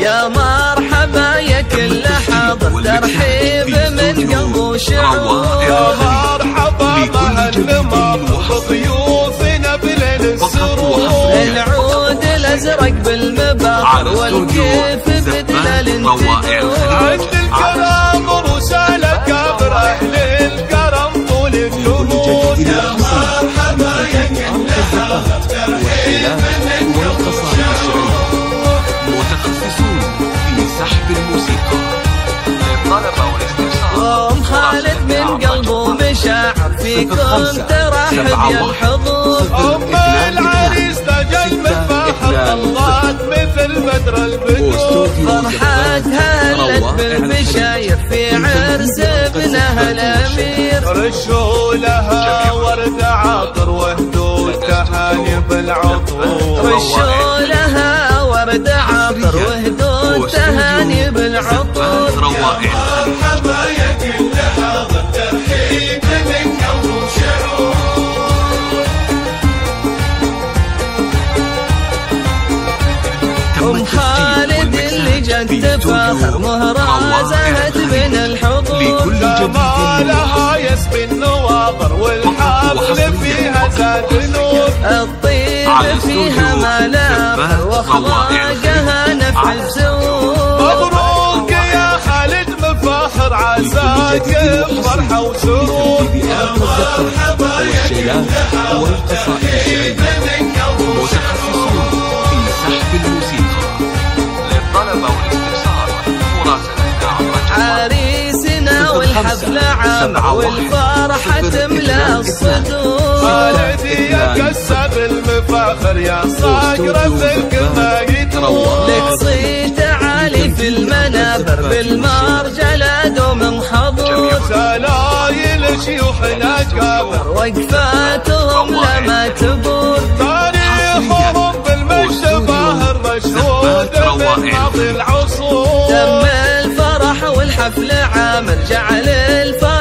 يا مرحبا يا كل حاضر ترحيب من قلب وشعور. يا مرحبا مهالنمر بضيوفنا بليل السرور. العود الازرق بالمباخر والكيف بدلال انتدور. عند الكرم رسالة كبر اهل الكرم طول الدهور. يا مرحبا يا كل حاضر ترحيب من قلب وشعور. متخصصون في سحب الموسيقى للطلبة والاستفسار. ام خالد من قلبه مشاعر فيكم ترحب يا الحضور. ام العريس تاج المفاخر الله مثل بدر البدور. فرحتها هلت بالبشاير في عرس ابنها الامير. رشوا لها ورد عطر وهدوا تهاني بالعطور. رشوا لها ورد عطر وهدوا تهاني بالعطور. مرحبا يا كل حاضر ترحيب من قلب وشعور. ام خالد اللي جت تفاخر مهرة زهت من الحضور. جمالها يسبي النواظر والحفل فيها زاد نور. الطيب فيها ملاح واخلاقها نفع الزور. مبروك يا خالد مفاخر عساك بفرحة وسرور. يا مرحبا يا كل حاضر ترحيب من قلب وشعور. في سحب الموسيقى للطلبة والاستفسار مراسلة عبر عريسنا والحفلة عامة والفرحة تملى الصدور. خالدي يا كسب المفاخر يا صقرة في الكما يدور. لك صيت عالي في المنابر بالمرجلة دوم حضور. سلايل شيوخنا كابر وقفاتهم لما تبور. تاريخهم بالمجد باهر مشهود من ماضي العصور. تم الفرح والحفل عامر جعل الفرح